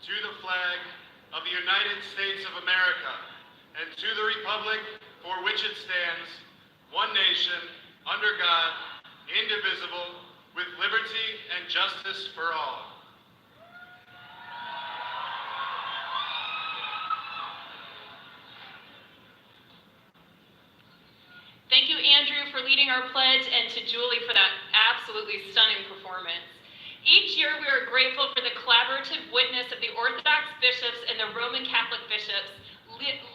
to the flag of the United States of America, and to the republic for which it stands, one nation, under God, indivisible, with liberty and justice for all. Thank you, Andrew, for leading our pledge, and to Julie for that absolutely stunning performance. Each year, we are grateful for the collaborative witness of the Orthodox bishops and the Roman Catholic bishops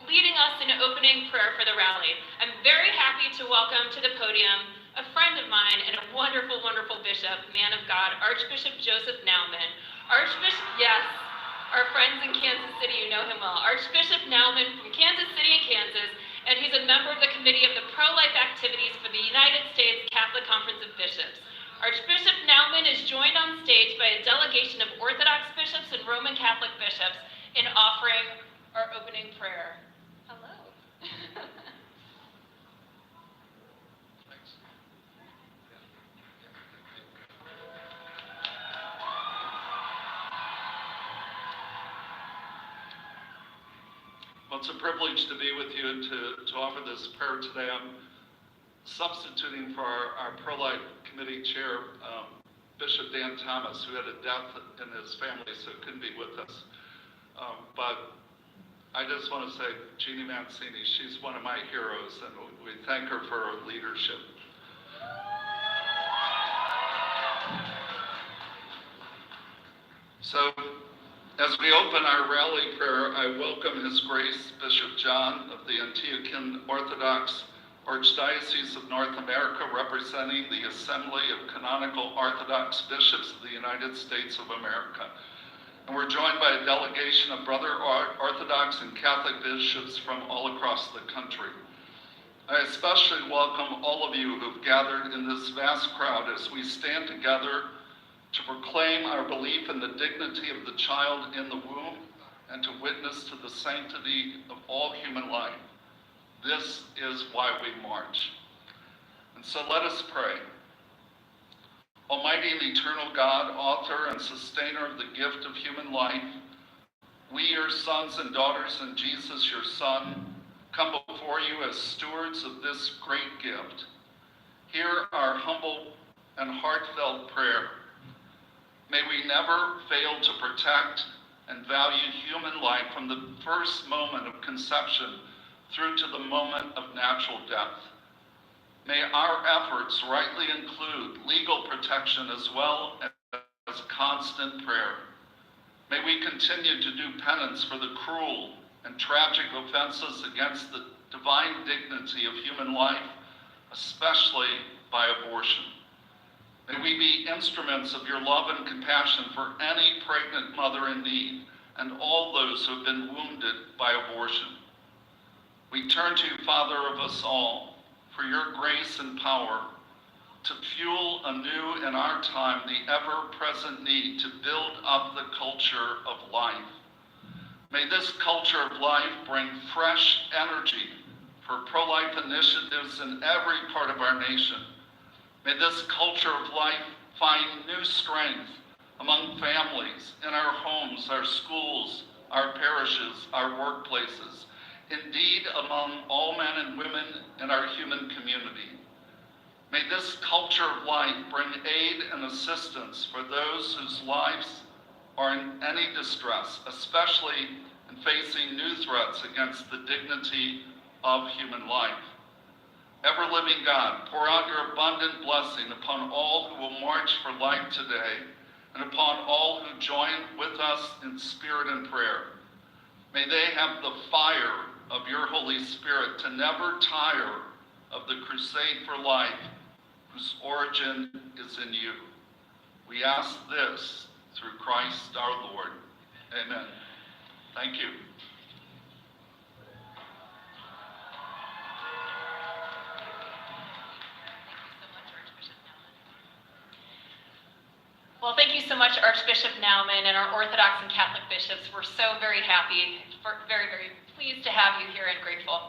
leading us in opening prayer for the rally. I'm very happy to welcome to the podium a friend of mine and a wonderful, wonderful bishop, man of God, Archbishop Joseph Naumann. Archbishop, yes, our friends in Kansas City, you know him well. Archbishop Naumann from Kansas City, Kansas, and he's a member of the Committee of the Pro-Life Activities for the United States Catholic Conference of Bishops. Archbishop Naumann is joined on stage by a delegation of Orthodox bishops and Roman Catholic bishops in offering our opening prayer. Hello. Well, it's a privilege to be with you and to offer this prayer today. I'm substituting for our Pro-Life Committee Chair, Bishop Dan Thomas, who had a death in his family, so couldn't be with us. But I just want to say, Jeannie Mancini, she's one of my heroes, and we thank her for her leadership. So, as we open our rally prayer, I welcome His Grace Bishop John of the Antiochian Orthodox Archdiocese of North America, representing the Assembly of Canonical Orthodox Bishops of the United States of America. And we're joined by a delegation of brother Orthodox and Catholic bishops from all across the country. I especially welcome all of you who've gathered in this vast crowd as we stand together to proclaim our belief in the dignity of the child in the womb and to witness to the sanctity of all human life. This is why we march. And so let us pray. Almighty and eternal God, author and sustainer of the gift of human life, we, your sons and daughters in Jesus, your Son, come before you as stewards of this great gift. Hear our humble and heartfelt prayer. May we never fail to protect and value human life from the first moment of conception through to the moment of natural death. May our efforts rightly include legal protection as well as constant prayer. May we continue to do penance for the cruel and tragic offenses against the divine dignity of human life, especially by abortion. May we be instruments of your love and compassion for any pregnant mother in need and all those who have been wounded by abortion. We turn to you, Father of us all, for your grace and power to fuel anew in our time the ever-present need to build up the culture of life. May this culture of life bring fresh energy for pro-life initiatives in every part of our nation. May this culture of life find new strength among families, in our homes, our schools, our parishes, our workplaces, indeed among all men and women in our human community. May this culture of life bring aid and assistance for those whose lives are in any distress, especially in facing new threats against the dignity of human life. Ever-living God, pour out your abundant blessing upon all who will march for life today and upon all who join with us in spirit and prayer. May they have the fire of your Holy Spirit to never tire of the crusade for life whose origin is in you. We ask this through Christ our Lord. Amen. Thank you. Well, thank you so much, Archbishop Naumann, and our Orthodox and Catholic bishops. We're so very happy, very, very pleased to have you here and grateful.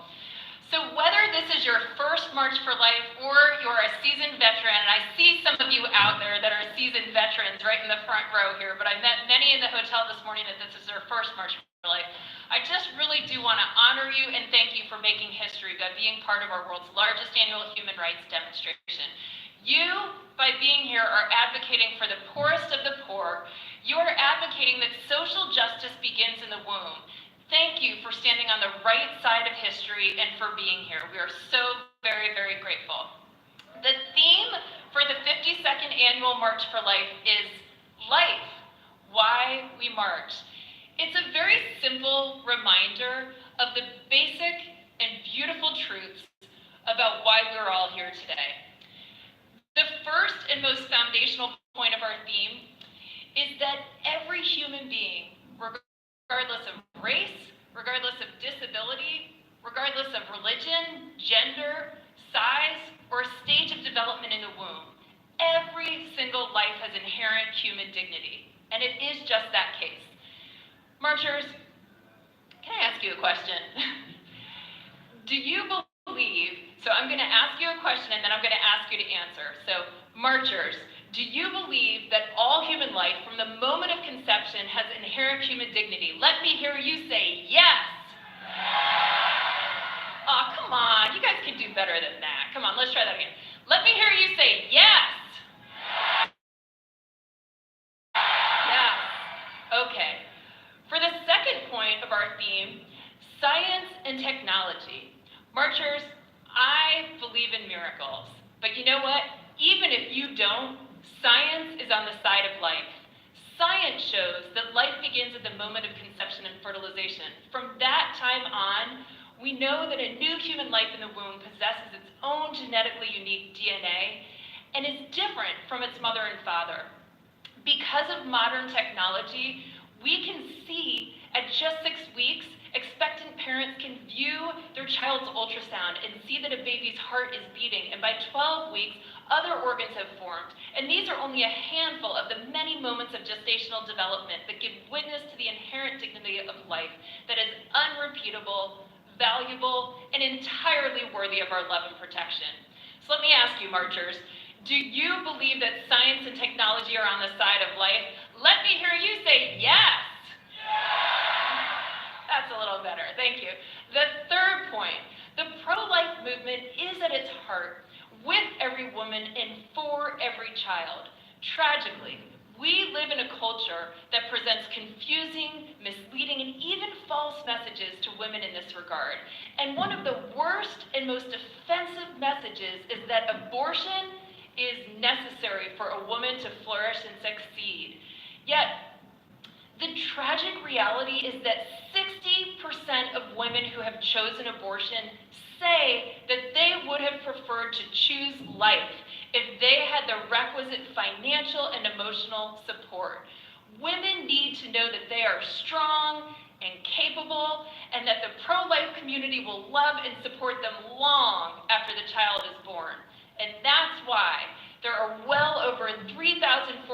So whether this is your first March for Life or you're a seasoned veteran, and I see some of you out there that are seasoned veterans right in the front row here, but I met many in the hotel this morning that this is their first March for Life. I just really do want to honor you and thank you for making history by being part of our world's largest annual human rights demonstration. You, by being here, are advocating for the poorest of the poor. You are advocating that social justice begins in the womb. Thank you for standing on the right side of history and for being here. We are so very, very grateful. The theme for the 52nd Annual March for Life is Life, Why We March. It's a very simple reminder of the basic and beautiful truths about why we're all here today. The first and most foundational point of our theme is that every human being, regardless of race, regardless of disability, regardless of religion, gender, size, or stage of development in the womb, every single life has inherent human dignity, and it is just that case. Marchers, can I ask you a question? Do you believe, so I'm going to ask you a question and then I'm going to ask you to answer. So, marchers, do you believe that all human life, from the moment of conception, has inherent human dignity? Let me hear you say yes. Oh, come on. You guys can do better than that. Come on, let's try that again. Let me hear you say yes. Yes. Okay. For the second point of our theme, science and technology. Marchers, I believe in miracles. But you know what? Even if you don't, science is on the side of life. Science shows that life begins at the moment of conception and fertilization. From that time on, we know that a new human life in the womb possesses its own genetically unique DNA and is different from its mother and father. Because of modern technology, we can see at just 6 weeks, expectant parents can view their child's ultrasound and see that a baby's heart is beating, and by 12 weeks, other organs have formed. And these are only a handful of the many moments of gestational development that give witness to the inherent dignity of life that is unrepeatable, valuable, and entirely worthy of our love and protection. So let me ask you, marchers, do you believe that science and technology are on the side of life? Let me hear you say yes. That's a little better, thank you. The third point, the pro-life movement is at its heart with every woman and for every child. Tragically, we live in a culture that presents confusing, misleading, and even false messages to women in this regard. And one of the worst and most offensive messages is that abortion is necessary for a woman to flourish and succeed. Yet, the tragic reality is that 60% of women who have chosen abortion say that they would have preferred to choose life if they had the requisite financial and emotional support. Women need to know that they are strong and capable, and that the pro-life community will love and support them long after the child is born. And that's why there are well over 3,400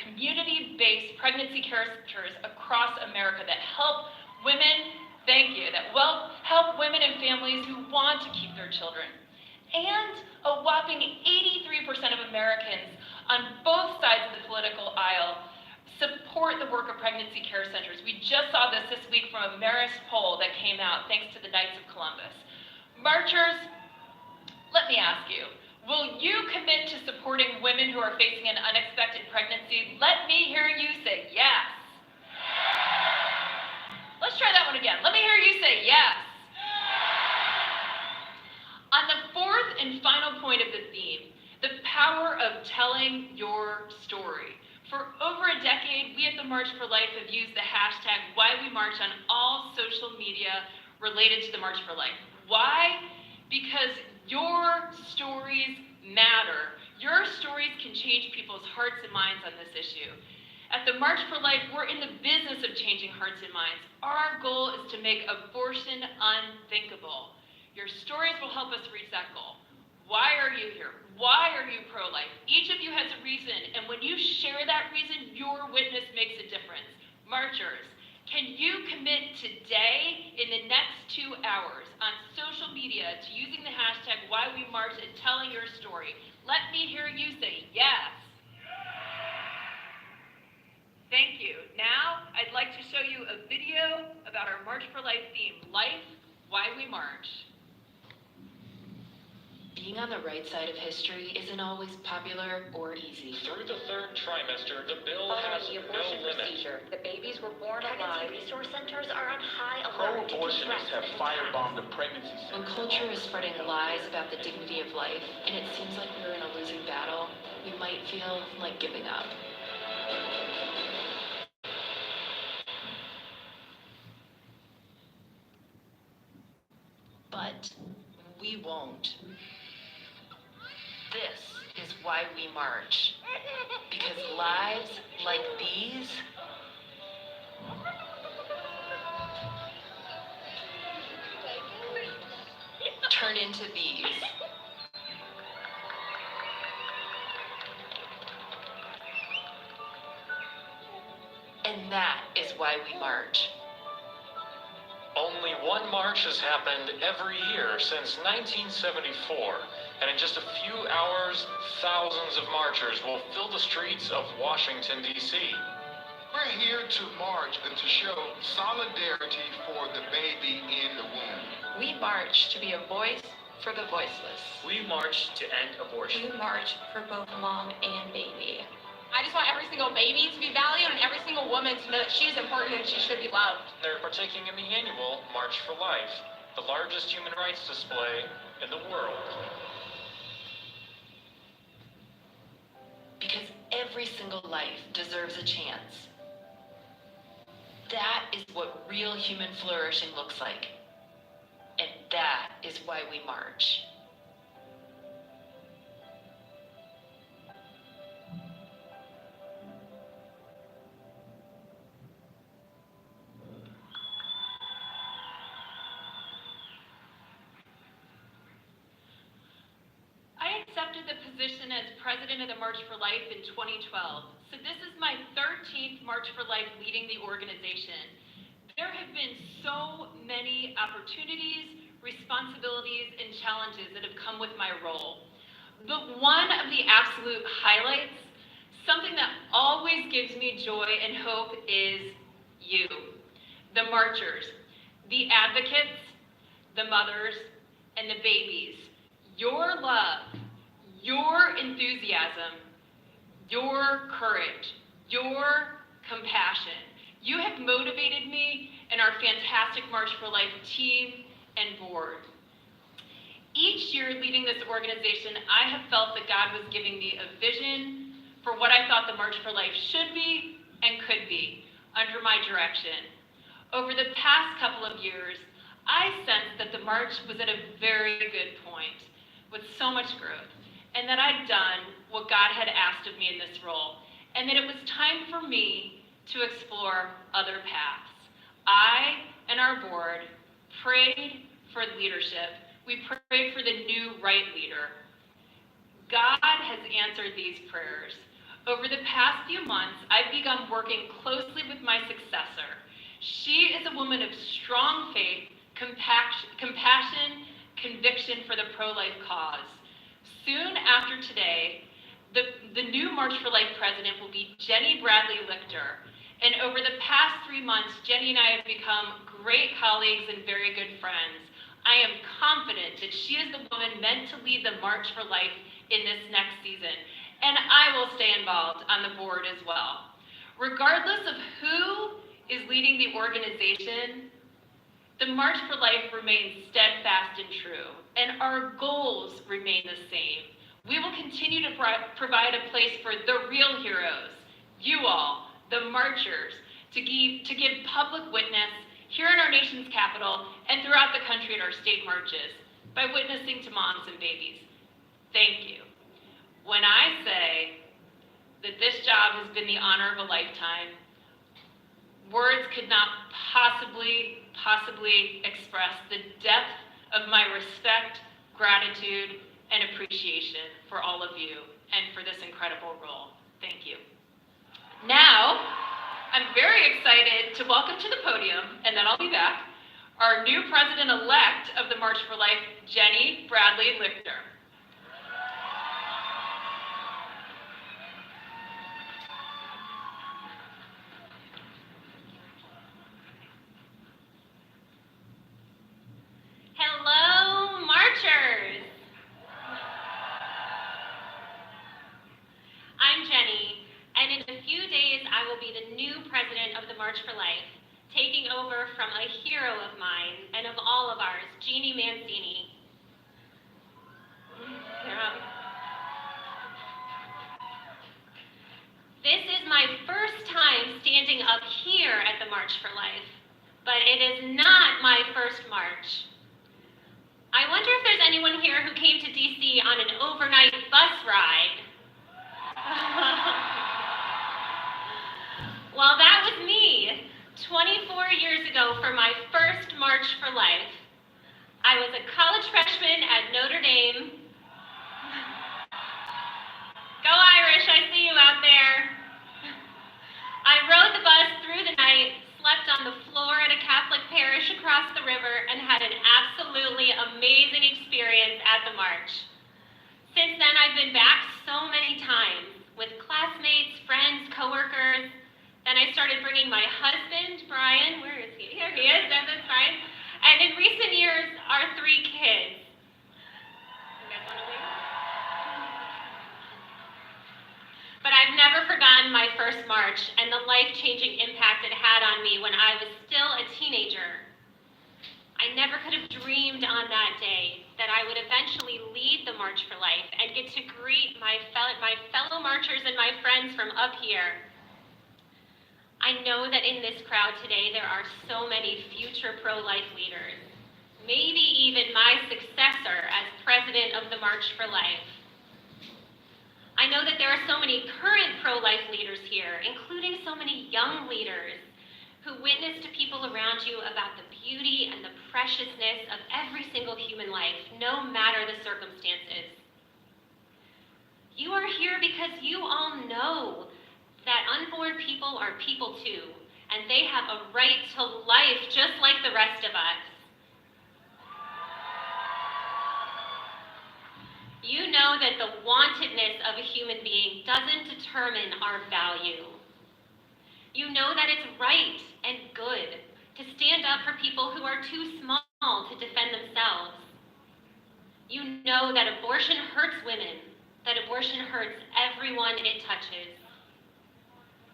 community-based pregnancy care centers across America that help women, thank you, that will help women and families who want to keep their children. And a whopping 83% of Americans on both sides of the political aisle support the work of pregnancy care centers. We just saw this week from a Marist poll that came out thanks to the Knights of Columbus. Marchers, let me ask you, will you commit to supporting women who are facing an unexpected pregnancy? Let me hear you say yes. Let's try that one again. Let me hear you say yes. On the fourth and final point of the theme, the power of telling your story. For over a decade, we at the March for Life have used the hashtag #WhyWeMarch on all social media related to the March for Life. Why? Because your stories matter. Your stories can change people's hearts and minds on this issue. At the March for Life, we're in the business of changing hearts and minds. Our goal is to make abortion unthinkable. Your stories will help us reach that goal. Why are you here? Why are you pro-life? Each of you has a reason, and when you share that reason, your witness makes a difference. Marchers, can you commit today in the next 2 hours on social media to using the hashtag #WhyWeMarch and telling your story. Let me hear you say yes. Thank you. Now, I'd like to show you a video about our March for Life theme, Life, Why We March. Being on the right side of history isn't always popular or easy. Through the third trimester, the bill has Following the no abortion limit. procedure, the babies were born alive. Pregnancy resource centers are on high alert. Pro-abortionists have firebombed the pregnancy When center. culture is spreading lies about the dignity of life, and it seems like we're in a losing battle, we might feel like giving up. But we won't. This is why we march. Because lives like these turn into these. And that is why we march. Only one march has happened every year since 1974, and in just a few hours, thousands of marchers will fill the streets of Washington, D.C. We're here to march and to show solidarity for the baby in the womb. We march to be a voice for the voiceless. We march to end abortion. We march for both mom and baby. I just want every single baby to be valued and every single woman to know that she is important and she should be loved. They're partaking in the annual March for Life, the largest human rights display in the world. Because every single life deserves a chance. That is what real human flourishing looks like. And that is why we march. I accepted the position as president of the March for Life in 2012. So this is my 13th March for Life leading the organization. There have been so many opportunities, responsibilities, and challenges that have come with my role. But one of the absolute highlights, something that always gives me joy and hope, is you, the marchers, the advocates, the mothers, and the babies. Your love, your enthusiasm, your courage, your compassion. You have motivated me and our fantastic March for Life team and board. Each year leading this organization, I have felt that God was giving me a vision for what I thought the March for Life should be and could be under my direction. Over the past couple of years, I sensed that the March was at a very good point, with so much growth, and that I'd done what God had asked of me in this role, and that it was time for me to explore other paths. I and our board prayed for leadership. We prayed for the new right leader. God has answered these prayers. Over the past few months, I've begun working closely with my successor. She is a woman of strong faith, compassion, conviction for the pro-life cause. Soon after today, the new March for Life president will be Jenny Bradley Lichter. And over the past 3 months, Jenny and I have become great colleagues and very good friends. I am confident that she is the woman meant to lead the March for Life in this next season. And I will stay involved on the board as well. Regardless of who is leading the organization, the March for Life remains steadfast and true, and our goals remain the same. We will continue to provide a place for the real heroes, you all, the marchers, to give public witness here in our nation's capital and throughout the country at our state marches by witnessing to moms and babies. Thank you. When I say that this job has been the honor of a lifetime, words could not possibly express the depth of my respect, gratitude, and appreciation for all of you and for this incredible role. Thank you. Now, I'm very excited to welcome to the podium, and then I'll be back, our new president-elect of the March for Life, Jenny Bradley Lichter. Hello, marchers. I'm Jenny, and in a few days I will be the new president of the March for Life, taking over from a hero of mine and of all of ours, Jeannie Mancini. This is my first time standing up here at the March for Life, but it is not my first march. I wonder if there's anyone here who came to DC on an overnight bus ride. Well, that was me 24 years ago for my first March for Life. I was a college freshman at Notre Dame. Go Irish, I see you out there. I rode the bus through the night, slept on the floor at a Catholic parish across the river, and had an absolutely amazing experience at the march. Since then, I've been back so many times with classmates, friends, coworkers. Then I started bringing my husband, Brian. Where is he? Here he is. That's Brian. And in recent years, our 3 kids. You guys want to leave? But I've never forgotten my first march and the life-changing impact it had on me when I was still a teenager. I never could have dreamed on that day that I would eventually lead the March for Life and get to greet my fellow marchers and my friends from up here. I know that in this crowd today there are so many future pro-life leaders, maybe even my successor as president of the March for Life. I know that there are so many current pro-life leaders here, including so many young leaders who witness to people around you about the beauty and the preciousness of every single human life, no matter the circumstances. You are here because you all know that unborn people are people too, and they have a right to life just like the rest of us. You know that the wantedness of a human being doesn't determine our value. You know that it's right and good to stand up for people who are too small to defend themselves. You know that abortion hurts women, that abortion hurts everyone it touches.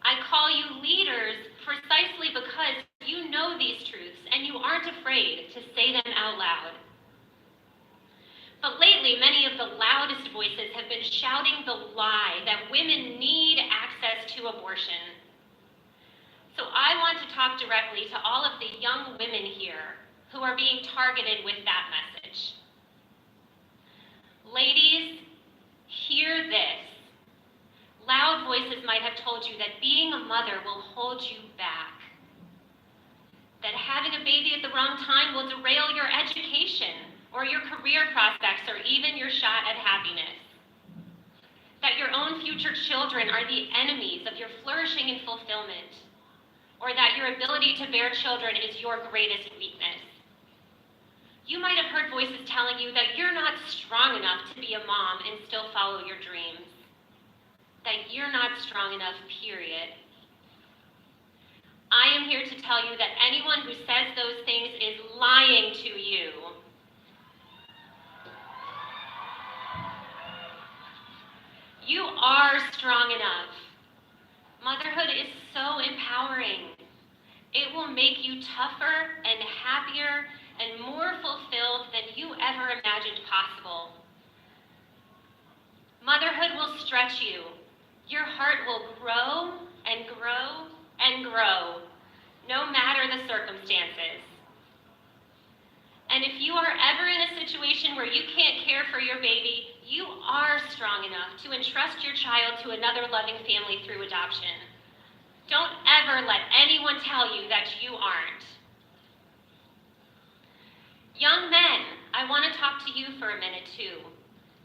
I call you leaders precisely because you know these truths and you aren't afraid to say them out loud. But lately, many of the loudest voices have been shouting the lie that women need access to abortion. So I want to talk directly to all of the young women here who are being targeted with that message. Ladies, hear this. Loud voices might have told you that being a mother will hold you back, that having a baby at the wrong time will derail your education or your career prospects or even your shot at happiness, that your own future children are the enemies of your flourishing and fulfillment, or that your ability to bear children is your greatest weakness. You might have heard voices telling you that you're not strong enough to be a mom and still follow your dreams, that you're not strong enough, period. I am here to tell you that anyone who says those things is lying to you. You are strong enough. Motherhood is so empowering. It will make you tougher and happier and more fulfilled than you ever imagined possible. Motherhood will stretch you. Your heart will grow and grow and grow, no matter the circumstances. And if you are ever in a situation where you can't care for your baby, you are strong enough to entrust your child to another loving family through adoption. Don't ever let anyone tell you that you aren't. Young men, I want to talk to you for a minute too.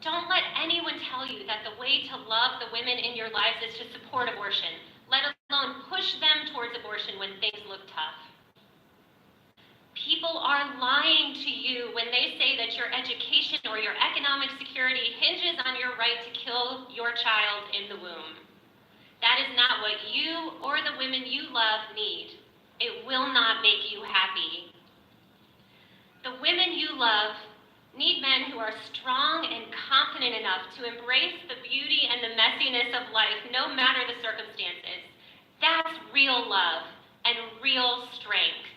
Don't let anyone tell you that the way to love the women in your lives is to support abortion, let alone push them towards abortion when things look tough. People are lying to you when they say that your education or your economic security hinges on your right to kill your child in the womb. That is not what you or the women you love need. It will not make you happy. The women you love need men who are strong and confident enough to embrace the beauty and the messiness of life, no matter the circumstances. That's real love and real strength.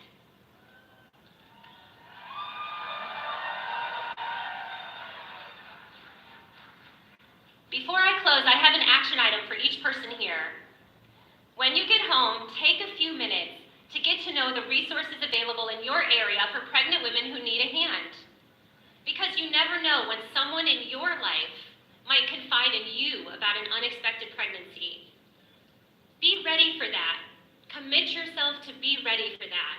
Before I close, I have an action item for each person here. When you get home, take a few minutes to get to know the resources available in your area for pregnant women who need a hand. Because you never know when someone in your life might confide in you about an unexpected pregnancy. Be ready for that. Commit yourself to be ready for that.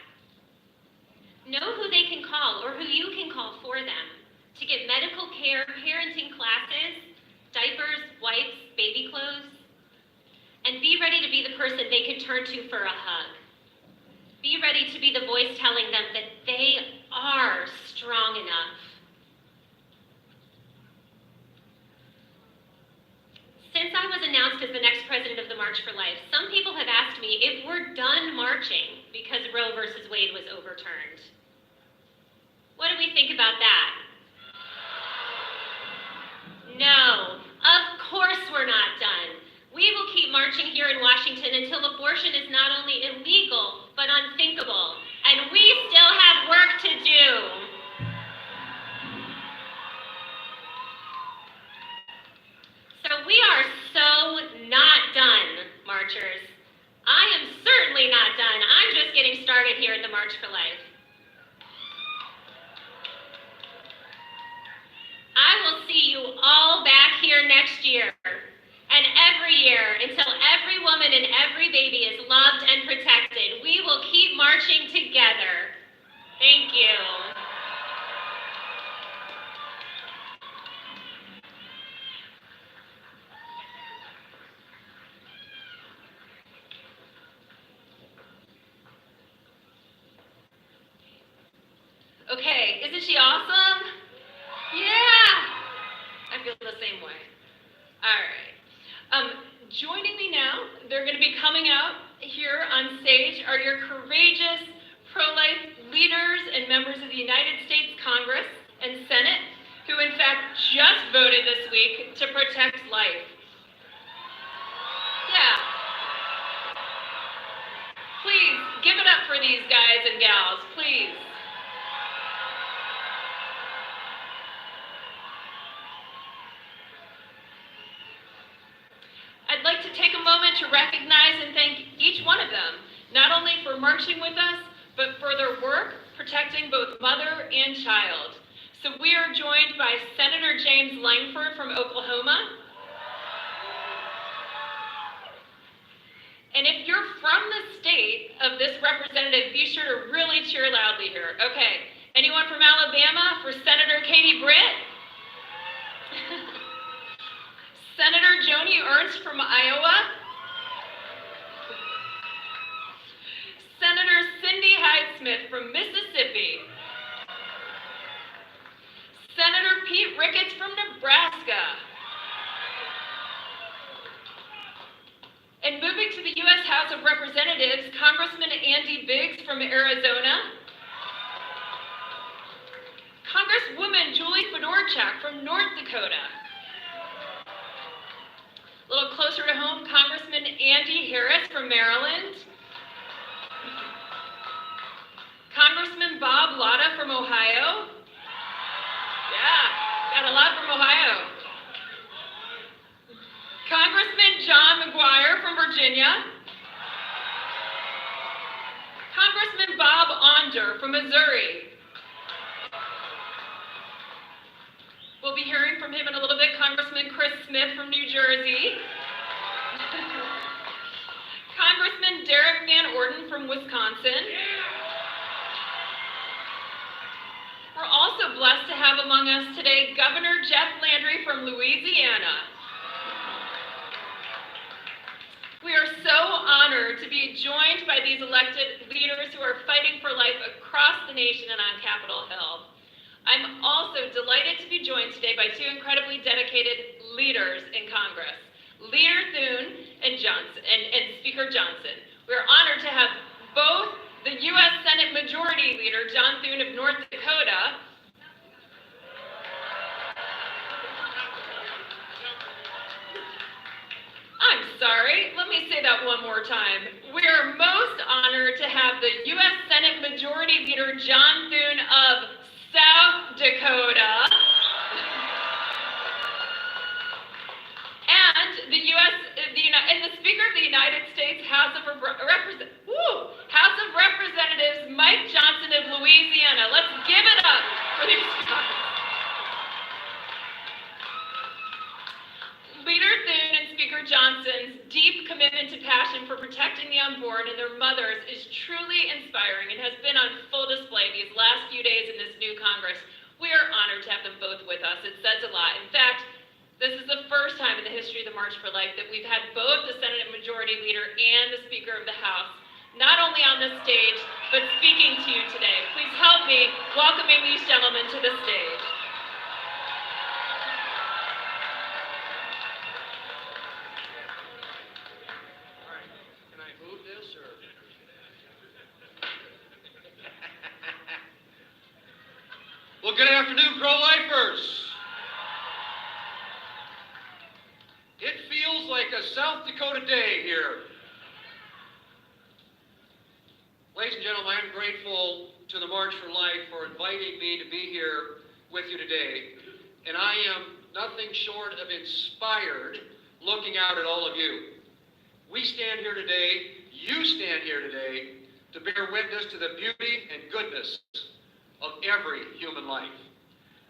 Know who they can call or who you can call for them to get medical care, parenting classes, diapers, wipes, baby clothes, and be ready to be the person they can turn to for a hug. Be ready to be the voice telling them that they are strong enough. Since I was announced as the next president of the March for Life, some people have asked me if we're done marching because Roe versus Wade was overturned. What do we think about that? No, of course we're not done. We will keep marching here in Washington until abortion is not only illegal, but unthinkable. And we still have work to do. So we are so not done, marchers. I am certainly not done. I'm just getting started here at the March for Life. I will see you all back here next year, and every year, until every woman and every baby is loved and protected. We will keep marching together. Thank you. Okay, isn't she awesome? Yeah! I feel the same way. All right. Joining me now, they're going to be coming out here on stage, are your courageous pro-life leaders and members of the United States Congress and Senate, who in fact just voted this week to protect life. Yeah. Please, give it up for these guys and gals, please. I'd like to take a moment to recognize and thank each one of them, not only for marching with us, but for their work protecting both mother and child. So we are joined by Senator James Langford from Oklahoma. And if you're from the state of this representative, be sure to really cheer loudly here. Okay, anyone from Alabama for Senator Katie Britt? Senator Joni Ernst from Iowa. Senator Cindy Hyde-Smith from Mississippi. Senator Pete Ricketts from Nebraska. And moving to the U.S. House of Representatives, Congressman Andy Biggs from Arizona. Congresswoman Julie Fedorchak from North Dakota. A little closer to home, Congressman Andy Harris from Maryland. Congressman Bob Latta from Ohio. Yeah, got a lot from Ohio. Congressman John McGuire from Virginia. Congressman Bob Onder from Missouri. We'll be hearing from him in a little bit. Congressman Chris Smith from New Jersey. Congressman Derek Van Orden from Wisconsin. We're also blessed to have among us today Governor Jeff Landry from Louisiana. We We are so honored to be joined by these elected leaders who are fighting for life across the nation and on Capitol Hill. I'm also delighted to be joined today by two incredibly dedicated leaders in Congress, Leader Thune and Speaker Johnson. We're honored to have both the U.S. Senate Majority Leader, John Thune of North Dakota, I'm sorry, let me say that one more time. We are most honored to have the U.S. Senate Majority Leader, John Thune of South Dakota, and the Speaker of the United States House of Representatives, Mike Johnson of Louisiana. Let's give it up for these guys. Leader Thune and Speaker Johnson's deep commitment to passion for protecting the unborn and their mothers is truly inspiring and has been on full display these last few days in this new Congress. We are honored to have them both with us. It says a lot. In fact, this is the first time in the history of the March for Life that we've had both the Senate Majority Leader and the Speaker of the House not only on this stage, but speaking to you today. Please help me welcoming these gentlemen to the stage. Well, good afternoon, pro-lifers. It feels like a South Dakota day here. Ladies and gentlemen, I'm grateful to the March for Life for inviting me to be here with you today. And I am nothing short of inspired looking out at all of you. We stand here today, you stand here today, to bear witness to the beauty and goodness of every human life,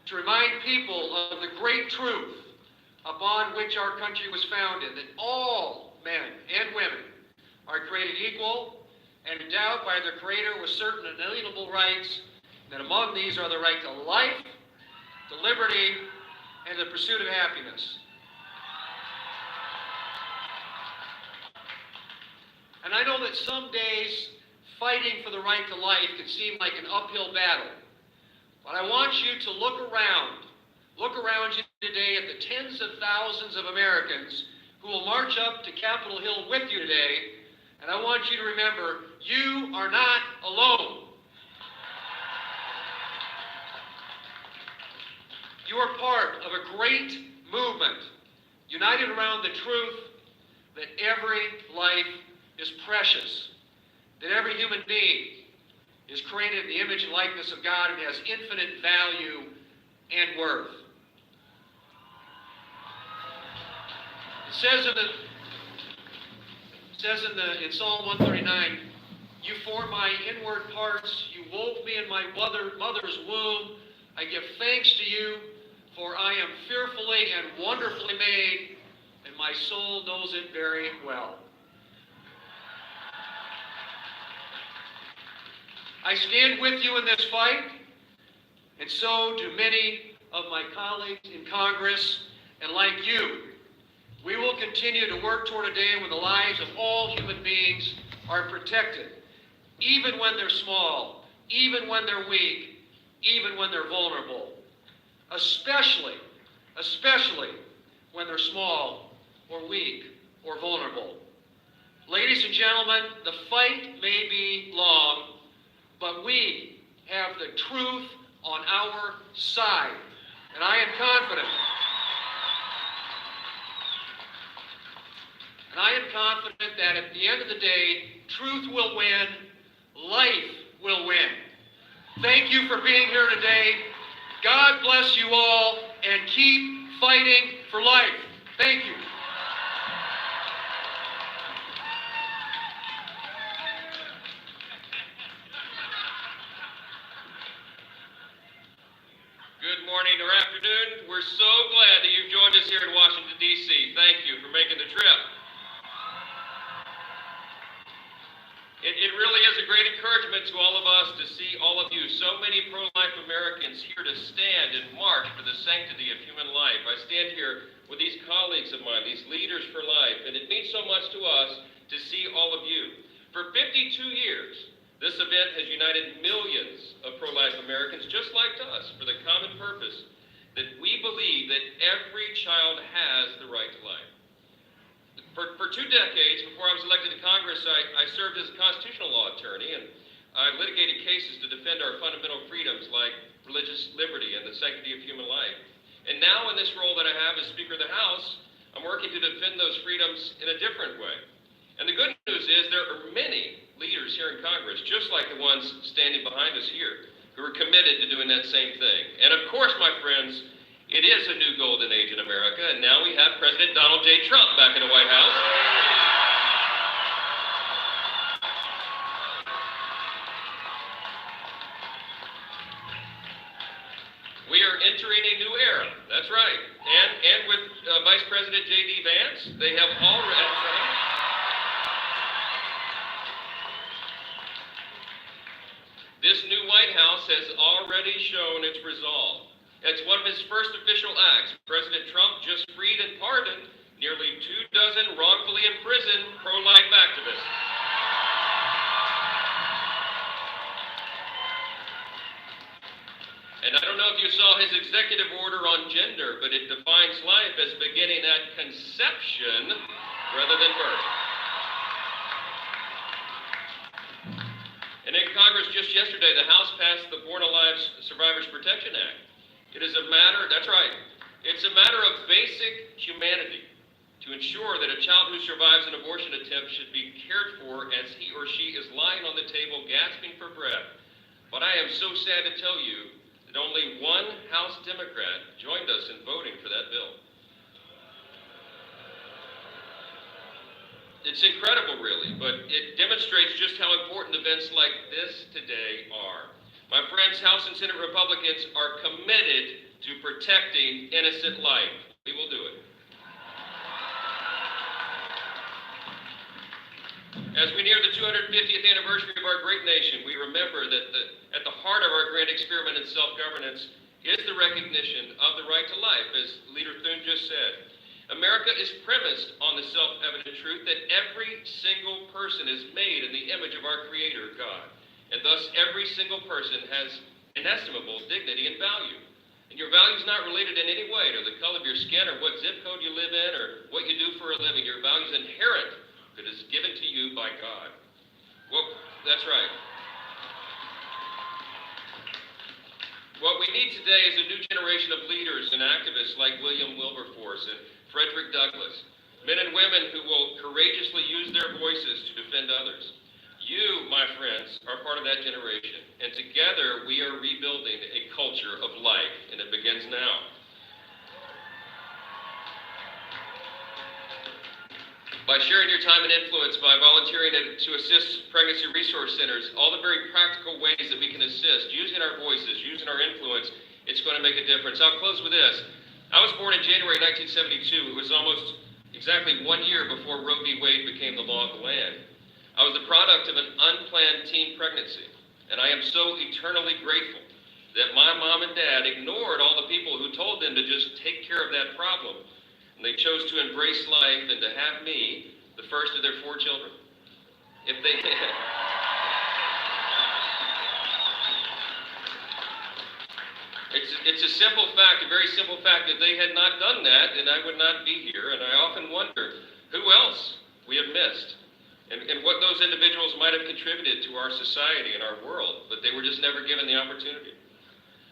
to remind people of the great truth upon which our country was founded, that all men and women are created equal and endowed by their Creator with certain inalienable rights, that among these are the right to life, to liberty, and the pursuit of happiness. And I know that some days fighting for the right to life can seem like an uphill battle. But I want you to look around you today at the tens of thousands of Americans who will march up to Capitol Hill with you today, and I want you to remember, you are not alone. You are part of a great movement, united around the truth that every life is precious, that every human being is created in the image and likeness of God and has infinite value and worth. It says in Psalm 139, you form my inward parts, you wove me in my mother's womb. I give thanks to you, for I am fearfully and wonderfully made, and my soul knows it very well. I stand with you in this fight, and so do many of my colleagues in Congress, and like you, we will continue to work toward a day when the lives of all human beings are protected, even when they're small, even when they're weak, even when they're vulnerable, especially when they're small or weak or vulnerable. Ladies and gentlemen, the fight may be long, but we have the truth on our side, and I am confident. And I am confident that at the end of the day, truth will win, life will win. Thank you for being here today. God bless you all, and keep fighting for life. Thank you. Good morning or afternoon. We're so glad that you've joined us here in Washington, D.C. Thank you for making the trip. It really is a great encouragement to all of us to see all of you, so many pro-life Americans here to stand and march for the sanctity of human life. I stand here with these colleagues of mine, these leaders for life, and it means so much to us to see all of you. For 52 years, this event has united millions of pro-life Americans just like us for the common purpose that we believe that every child has the right to life. For 2 decades, before I was elected to Congress, I served as a constitutional law attorney, and I litigated cases to defend our fundamental freedoms like religious liberty and the sanctity of human life. And now in this role that I have as Speaker of the House, I'm working to defend those freedoms in a different way. And the good news is there are many leaders here in Congress, just like the ones standing behind us here, who are committed to doing that same thing. And of course, my friends, it is a new golden age in America, and now we have President Donald J. Trump back in the White House. We are entering a new era, that's right. And with Vice President J.D. Vance, they have already... This new White House has already shown its resolve. It's one of his first official acts. President Trump just freed and pardoned nearly 24 wrongfully imprisoned pro-life activists. And I don't know if you saw his executive order on gender, but it defines life as beginning at conception rather than birth. And in Congress just yesterday, the House passed the Born Alive Survivors Protection Act. It is a matter, that's right, it's a matter of basic humanity to ensure that a child who survives an abortion attempt should be cared for as he or she is lying on the table gasping for breath. But I am so sad to tell you that only one House Democrat joined us in voting for that bill. It's incredible, really, but it demonstrates just how important events like this today are. My friends, House and Senate Republicans are committed to protecting innocent life. We will do it. As we near the 250th anniversary of our great nation, we remember that at the heart of our grand experiment in self-governance is the recognition of the right to life, as Leader Thune just said. America is premised on the self-evident truth that every single person is made in the image of our Creator, God. And thus, every single person has inestimable dignity and value. And your value is not related in any way to the color of your skin or what zip code you live in or what you do for a living. Your value is inherent, that is given to you by God. Well, that's right. What we need today is a new generation of leaders and activists like William Wilberforce and Frederick Douglass, men and women who will courageously use their voices to defend others. You, my friends, are part of that generation, and together we are rebuilding a culture of life, and it begins now. By sharing your time and influence, by volunteering to assist pregnancy resource centers, all the very practical ways that we can assist, using our voices, using our influence, it's going to make a difference. I'll close with this. I was born in January 1972. It was almost exactly 1 year before Roe v. Wade became the law of the land. I was the product of an unplanned teen pregnancy, and I am so eternally grateful that my mom and dad ignored all the people who told them to just take care of that problem, and they chose to embrace life and to have me, the first of their 4 children. If they It's a simple fact, a very simple fact, that they had not done that, and I would not be here. And I often wonder who else we have missed and what those individuals might have contributed to our society and our world, but they were just never given the opportunity.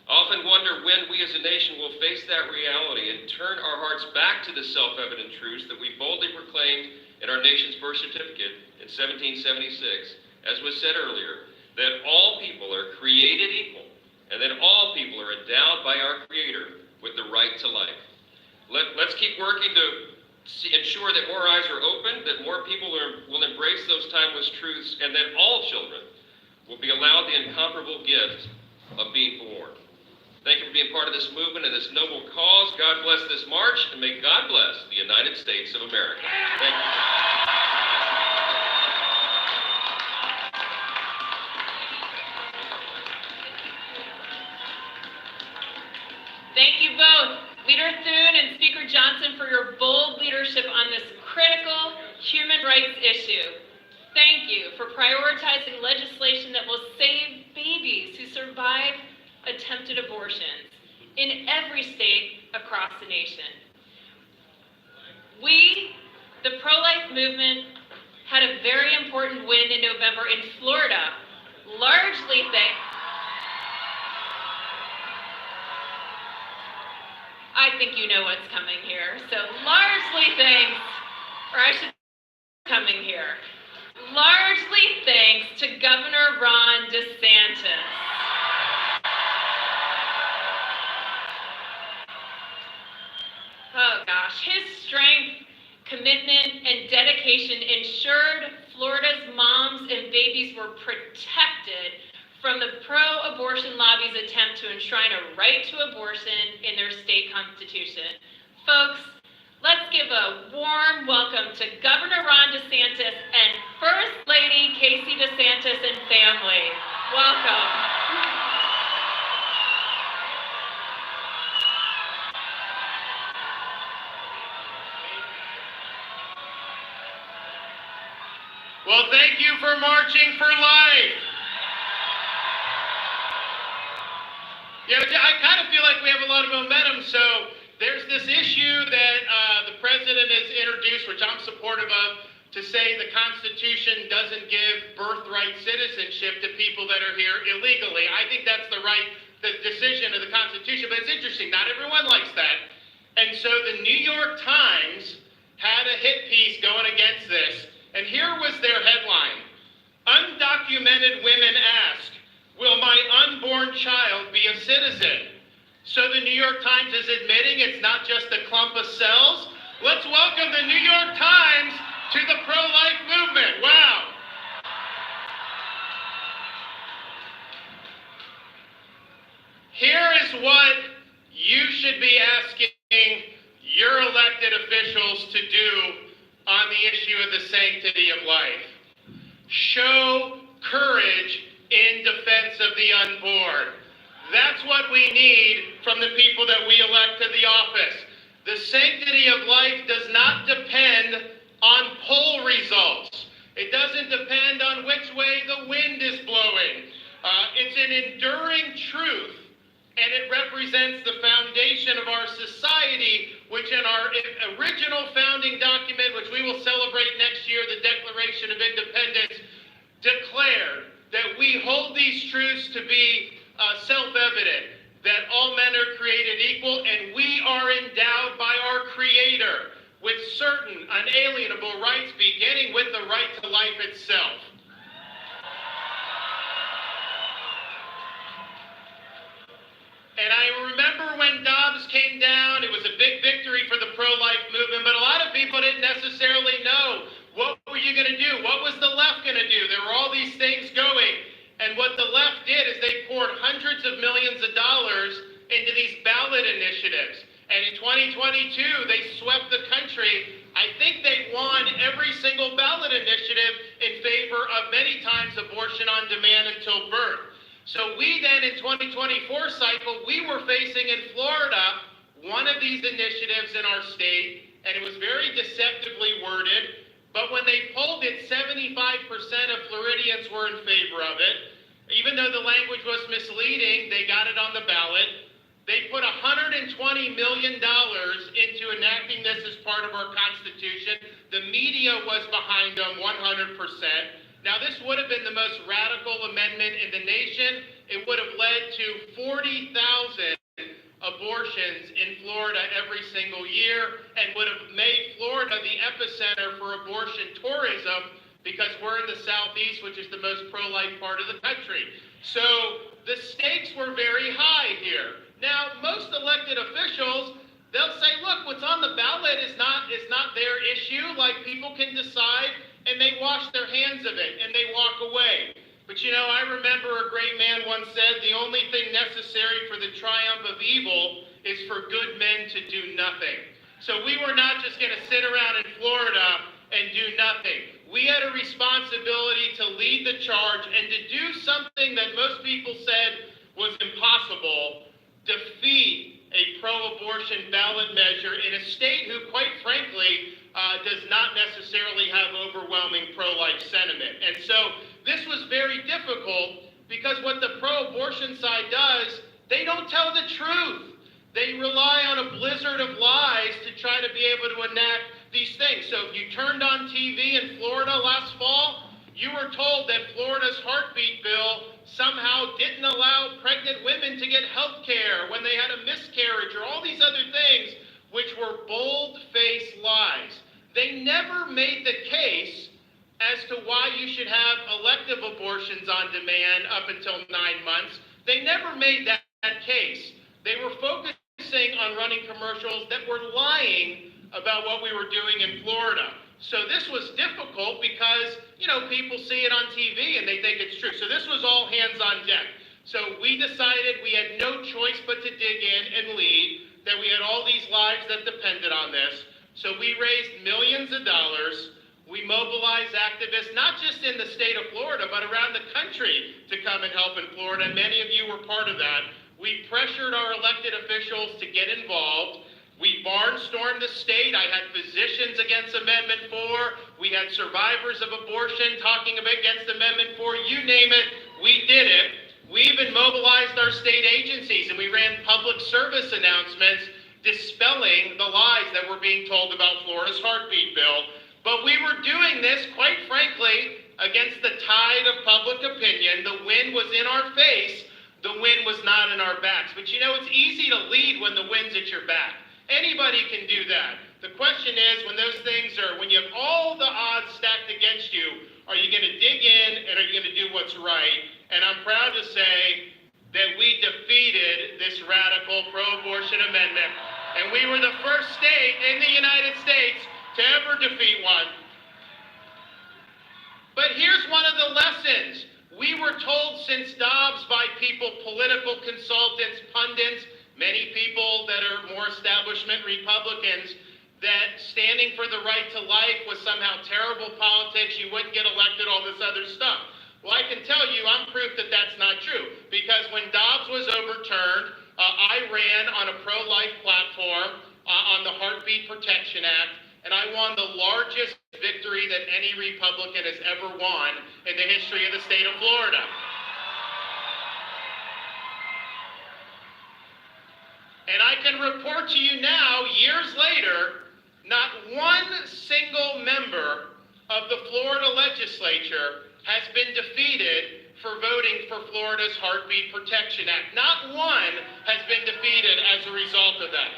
I often wonder when we as a nation will face that reality and turn our hearts back to the self-evident truths that we boldly proclaimed in our nation's birth certificate in 1776, as was said earlier, that all people are created equal, and that all people are endowed by our Creator with the right to life. Let's keep working to ensure that more eyes are open, that more people will embrace those timeless truths, and that all children will be allowed the incomparable gift of being born. Thank you for being part of this movement and this noble cause. God bless this march, and may God bless the United States of America. Thank you. Thank you both. Leader Thune and Speaker Johnson for your bold leadership on this critical human rights issue. Thank you for prioritizing legislation that will save babies who survive attempted abortions in every state across the nation. We, the pro-life movement, had a very important win in November in Florida, largely thanks. I think you know what's coming here. So largely thanks, or I should coming here. Largely thanks to Governor Ron DeSantis. Oh gosh, his strength, commitment, and dedication ensured Florida's moms and babies were protected from the pro-abortion lobby's attempt to enshrine a right to abortion in their state constitution. Folks, let's give a warm welcome to Governor Ron DeSantis and First Lady Casey DeSantis and family. Welcome. Well, thank you for marching for life. Yeah, I kind of feel like we have a lot of momentum. So there's this issue that the president has introduced, which I'm supportive of, to say the Constitution doesn't give birthright citizenship to people that are here illegally. I think that's the decision of the Constitution, but it's interesting. Not everyone likes that. And so the New York Times had a hit piece going against this. And here was their headline: "Undocumented women ask, will my unborn child be a citizen?" So the New York Times is admitting it's not just a clump of cells. Let's welcome the New York Times to the pro-life movement. Wow. Here is what you should be asking your elected officials to do on the issue of the sanctity of life. Show courage in defense of the unborn. That's what we need from the people that we elect to the office. The sanctity of life does not depend on poll results. It doesn't depend on which way the wind is blowing. It's an enduring truth, and it represents the foundation of our society, which in our original founding document, which we will celebrate next year, the Declaration of Independence, declared that we hold these truths to be self-evident, that all men are created equal, and we are endowed by our Creator with certain unalienable rights, beginning with the right to life itself. And I remember when Dobbs came down, it was a big victory for the pro-life movement, but a lot of people didn't necessarily know, what were you going to do? What was the left going to do? There were all these things going, and what the left did is they poured hundreds of millions of dollars into these ballot initiatives. And in 2022, they swept the country. I think they won every single ballot initiative in favor of many times abortion on demand until birth. So we then, in 2024 cycle, we were facing in Florida one of these initiatives in our state, and it was very deceptively worded, but when they polled it, 75% of Floridians were in favor of it. Even though the language was misleading, they got it on the ballot. They put $120 million into enacting this as part of our Constitution. The media was behind them 100%. Now, this would have been the most radical amendment in the nation. It would have led to 40,000 abortions in Florida every single year and would have made Florida the epicenter for abortion tourism, because we're in the southeast, which is the most pro-life part of the country. So the stakes were very high here. Now, most elected officials, they'll say, look, what's on the ballot is not their issue. Like, people can decide, and they wash their hands of it, and they walk away. But you know, I remember a great man once said, the only thing necessary for the triumph of evil is for good men to do nothing. So we were not just going to sit around in Florida and do nothing. We had a responsibility to lead the charge and to do something that most people said was impossible: defeat a a pro-abortion ballot measure in a state who, quite frankly, does not necessarily have overwhelming pro-life sentiment. And so this was very difficult because what the pro-abortion side does, they don't tell the truth. They rely on a blizzard of lies to try to be able to enact these things. So if you turned on TV in Florida last fall, you were told that Florida's heartbeat bill somehow didn't allow pregnant women to get health care when they had a miscarriage, or all these other things, which were bold-faced lies. They never made the case as to why you should have elective abortions on demand up until 9 months. They never made that case. They were focusing on running commercials that were lying about what we were doing in Florida. So this was difficult because, people see it on TV and they think it's true. So this was all hands on deck. So we decided we had no choice but to dig in and lead, that we had all these lives that depended on this. So we raised millions of dollars. We mobilized activists, not just in the state of Florida, but around the country to come and help in Florida. Many of you were part of that. We pressured our elected officials to get involved. We barnstormed the state. I had physicians against Amendment 4. We had survivors of abortion talking against Amendment 4. You name it, we did it. We even mobilized our state agencies, and we ran public service announcements dispelling the lies that were being told about Florida's heartbeat bill. But we were doing this, quite frankly, against the tide of public opinion. The wind was in our face. The wind was not in our backs. But it's easy to lead when the wind's at your back. Anybody can do that. The question is, when you have all the odds stacked against you, are you going to dig in and are you going to do what's right? And I'm proud to say that we defeated this radical pro-abortion amendment. And we were the first state in the United States to ever defeat one. But here's one of the lessons. We were told since Dobbs by people, political consultants, pundits, many people that are more establishment Republicans, that standing for the right to life was somehow terrible politics, you wouldn't get elected, all this other stuff. Well, I can tell you, I'm proof that that's not true. Because when Dobbs was overturned, I ran on a pro-life platform on the Heartbeat Protection Act, and I won the largest victory that any Republican has ever won in the history of the state of Florida. And I can report to you now, years later, not one single member of the Florida legislature has been defeated for voting for Florida's Heartbeat Protection Act. Not one has been defeated as a result of that.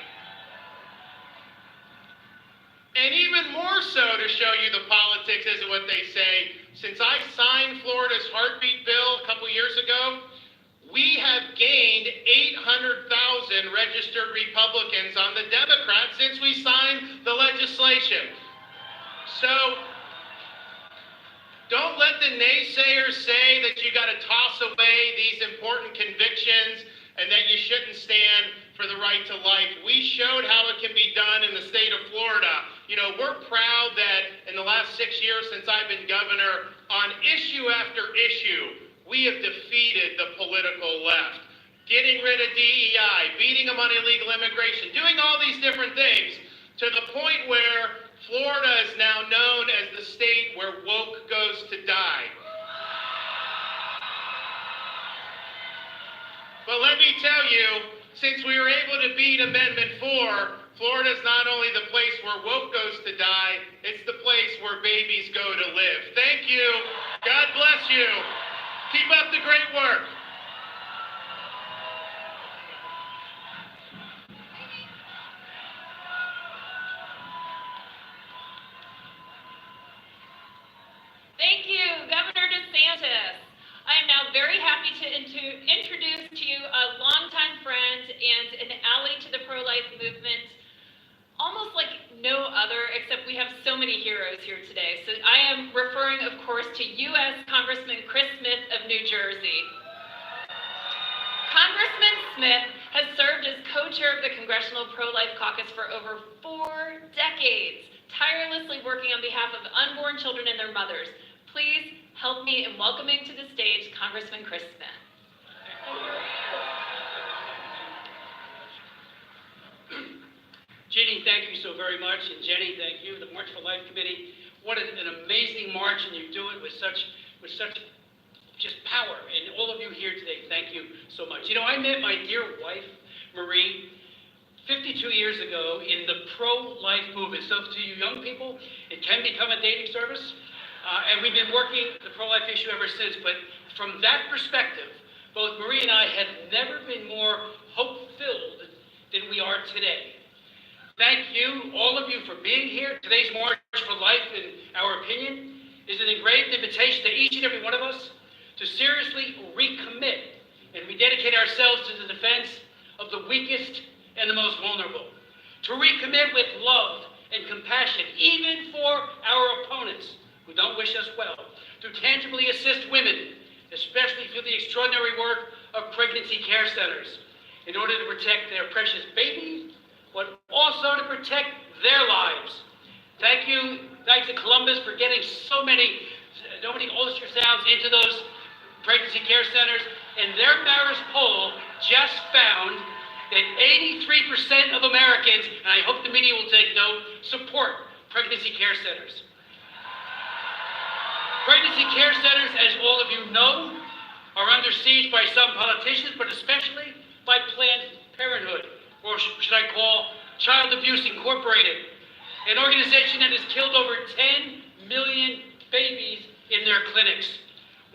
And even more so, to show you the politics isn't what they say, since I signed Florida's Heartbeat bill a couple years ago, we have gained 800,000 registered Republicans on the Democrats since we signed the legislation. So don't let the naysayers say that you got to toss away these important convictions and that you shouldn't stand for the right to life. We showed how it can be done in the state of Florida. We're proud that in the last 6 years since I've been governor, on issue after issue, we have defeated the political left, getting rid of DEI, beating them on illegal immigration, doing all these different things to the point where Florida is now known as the state where woke goes to die. But let me tell you, since we were able to beat Amendment 4, Florida is not only the place where woke goes to die, it's the place where babies go to live. Thank you. God bless you. Keep up the great work. Thank you, Governor DeSantis. I am now very happy to introduce to you a longtime friend and an ally to the pro-life movement, almost like no other, except we have so many heroes here today. So I am referring, of course, to U.S. Congressman Chris Smith of New Jersey. Congressman Smith has served as co-chair of the Congressional Pro-Life Caucus for over 4 decades, tirelessly working on behalf of unborn children and their mothers. Please help me in welcoming to the stage Congressman Chris Smith. Jeannie, thank you so very much, and Jenny, thank you, the March for Life Committee. What an amazing march, and you do it with such just power. And all of you here today, thank you so much. You know, I met my dear wife, Marie, 52 years ago in the pro-life movement. So to you young people, it can become a dating service. And we've been working the pro-life issue ever since. But from that perspective, both Marie and I have never been more hope-filled than we are today. Thank you, all of you, for being here. Today's March for Life, in our opinion, is an engraved invitation to each and every one of us to seriously recommit and rededicate ourselves to the defense of the weakest and the most vulnerable. To recommit with love and compassion, even for our opponents who don't wish us well. To tangibly assist women, especially through the extraordinary work of pregnancy care centers, in order to protect their precious babies, but also to protect their lives. Thank you, Knights of Columbus, for getting so many ultrasounds into those pregnancy care centers. And their Marist poll just found that 83% of Americans, and I hope the media will take note, support pregnancy care centers. Pregnancy care centers, as all of you know, are under siege by some politicians, but especially by Planned Parenthood, or should I call Child Abuse Incorporated, an organization that has killed over 10 million babies in their clinics.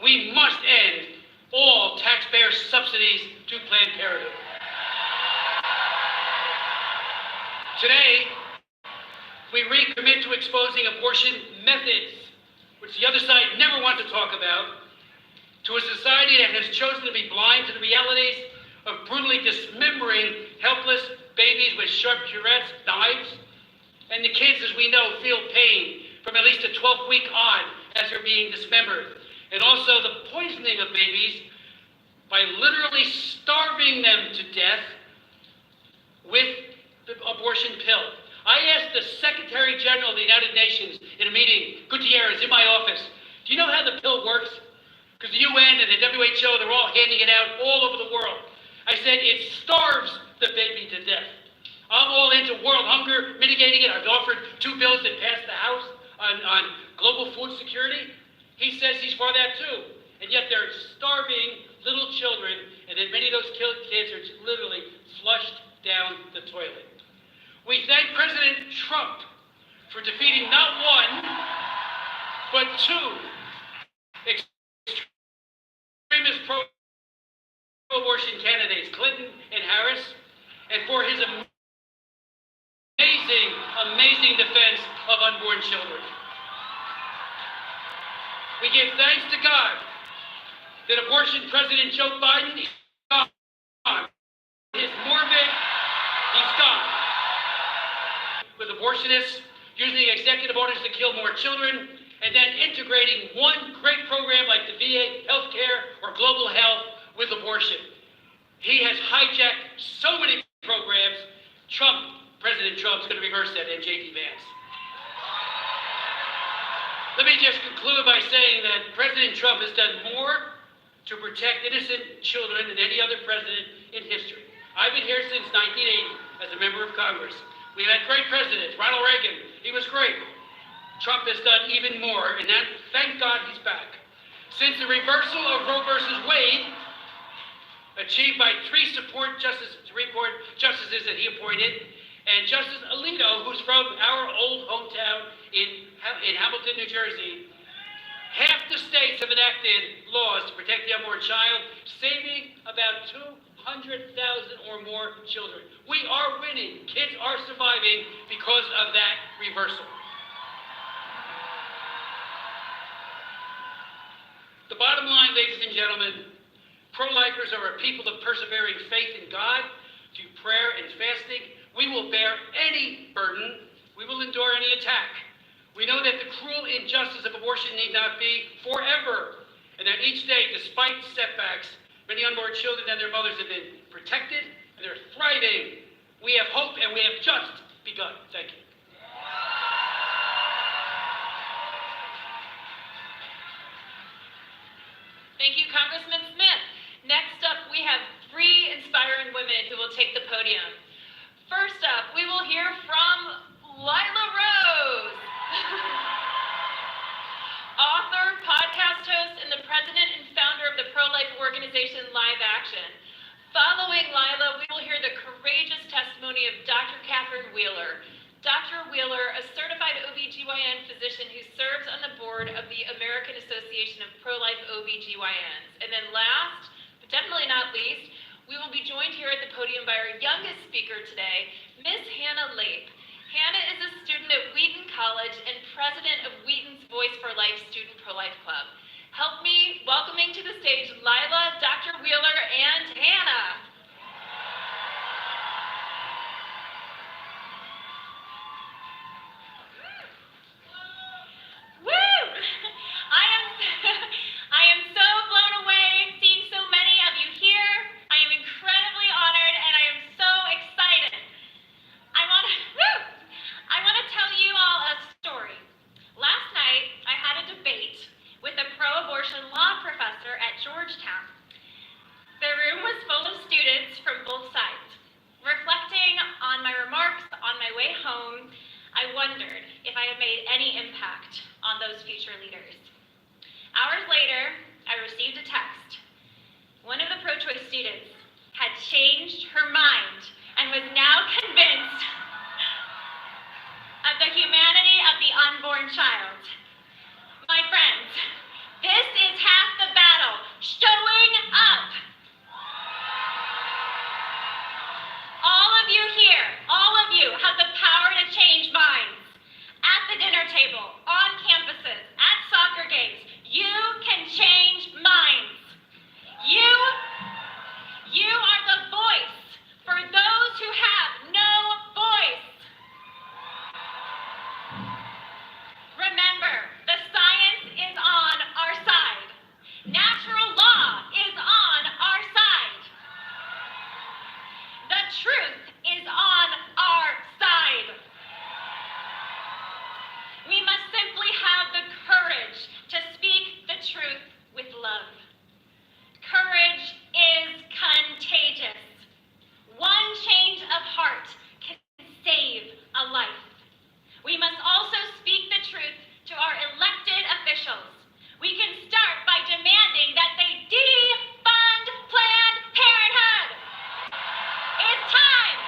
We must end all taxpayer subsidies to Planned Parenthood. Today, we recommit to exposing abortion methods, which the other side never wants to talk about, to a society that has chosen to be blind to the realities of brutally dismembering helpless babies with sharp curettes, knives, and the kids, as we know, feel pain from at least a 12-week on as they're being dismembered. And also the poisoning of babies by literally starving them to death with the abortion pill. I asked the Secretary General of the United Nations in a meeting, Gutierrez, in my office, do you know how the pill works? Because the UN and the WHO, they're all handing it out all over the world. I said, it starves the baby to death. I'm all into world hunger, mitigating it. I've offered 2 bills that passed the House on global food security. He says he's for that too. And yet they're starving little children, and then many of those kids are literally flushed down the toilet. We thank President Trump for defeating not one, but 2 extremist pro-abortion candidates, Clinton and Harris, and for his amazing defense of unborn children. We give thanks to God that abortion President Joe Biden is gone. His morbid, he's gone. With abortionists using executive orders to kill more children, and then integrating one great program like the VA healthcare or global health with abortion. He has hijacked so many programs. President Trump's going to reverse that and J.D. Vance. Let me just conclude by saying that President Trump has done more to protect innocent children than any other president in history. I've been here since 1980 as a member of Congress. We've had great presidents. Ronald Reagan, he was great. Trump has done even more, and that, thank God he's back. Since the reversal of Roe versus Wade, achieved by 3 Supreme Court justices that he appointed, and Justice Alito, who's from our old hometown in Hamilton, New Jersey, half the states have enacted laws to protect the unborn child, saving about 200,000 or more children. We are winning. Kids are surviving because of that reversal. The bottom line, ladies and gentlemen, pro-lifers are a people of persevering faith in God, through prayer and fasting. We will bear any burden. We will endure any attack. We know that the cruel injustice of abortion need not be forever, and that each day, despite setbacks, many unborn children and their mothers have been protected, and they're thriving. We have hope, and we have just begun. Thank you. Thank you, Congressman Smith. Next up, we have 3 inspiring women who will take the podium. First up, we will hear from Wheeler. Dr. Wheeler, a certified OBGYN physician who serves on the board of the American Association of Pro-Life OBGYNs. And then last, but definitely not least, we will be joined here at the podium by our youngest speaker today, Miss Hannah Lape. Hannah is a student at Wheaton College and president of Wheaton's Voice for Life Student Pro-Life Club. Help me welcoming to the stage Lila, Dr. Wheeler, and Hannah. Woo! I am so blown away seeing so many of you here. I am incredibly honored and I am so excited. I want to tell you all a story. Last night, I had a debate with a pro-abortion law professor at Georgetown. The room was full of students from both sides. Reflecting on my remarks on my way home, I wondered if I had made any impact on those future leaders. Hours later, I received a text. One of the pro-choice students had changed her mind and was now convinced of the humanity of the unborn child. My friends, this is half the battle, showing up. All of you here, all of you have the power to change minds. At the dinner table, on campuses, at soccer games, you can change minds. You are the voice for those who have no voice. Remember, the science is on our side. Natural law is on our side. The truth is on our side. We must simply have the courage to speak the truth with love. Courage is contagious. One change of heart can save a life. We must also speak the truth to our elected officials. We can start by demanding that they defund Planned Parenthood. It's time.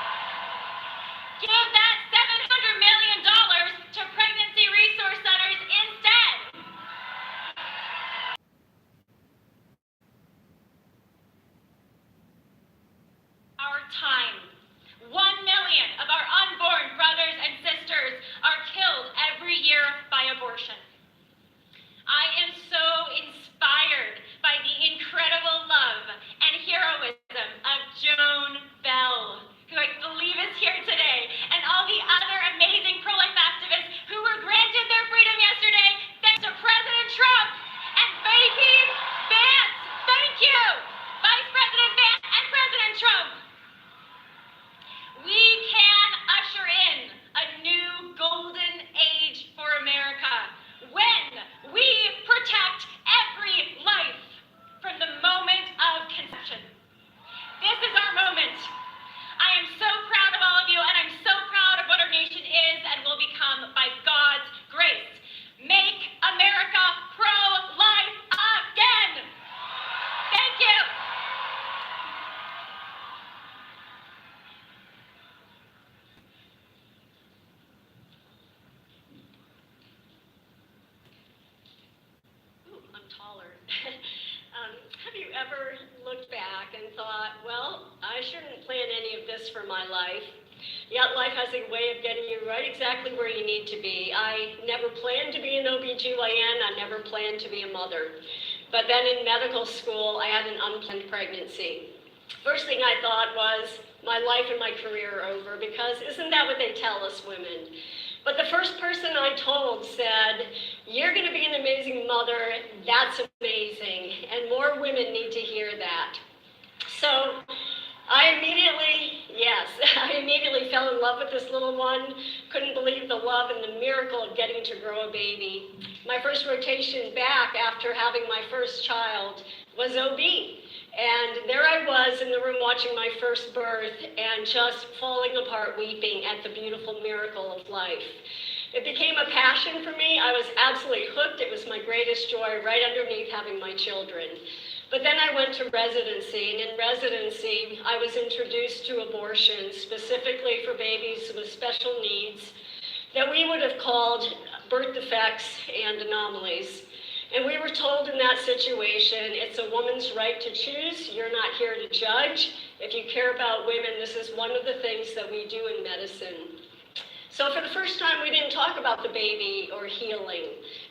Give that $700 million to pregnancy resource centers instead. Our time. 1 million of our unborn brothers and sisters are killed every year by abortion. I am so inspired by the incredible love and heroism of Joan Bell, who I believe is here today, and all the other amazing pro-life activists who were granted their freedom yesterday thanks to President Trump and VP Vance. Thank you, Vice President Vance and President Trump. We can usher in a new golden age for America when we protect every life from the moment of conception. This is our moment. I am so proud of all of you, and I'm so proud of what our nation is and will become by God's grace. Make America pro-life again. Thank you. Ooh, I'm taller. Have you ever looked back and thought, well, I shouldn't plan any of this for my life? Yet life has a way of getting you right exactly where you need to be. I never planned to be an OBGYN. I never planned to be a mother. But then in medical school, I had an unplanned pregnancy. First thing I thought was, my life and my career are over, because isn't that what they tell us women? But the first person I told said, you're going to be an amazing mother. That's amazing. And more women need to hear that. So I immediately fell in love with this little one. Couldn't believe the love and the miracle of getting to grow a baby. My first rotation back after having my first child was OB. And there I was in the room watching my first birth and just falling apart weeping at the beautiful miracle of life. It became a passion for me. I was absolutely hooked. It was my greatest joy right underneath having my children. But then I went to residency, and in residency, I was introduced to abortion, specifically for babies with special needs that we would have called birth defects and anomalies. And we were told in that situation, it's a woman's right to choose. You're not here to judge. If you care about women, this is one of the things that we do in medicine. So for the first time, we didn't talk about the baby or healing.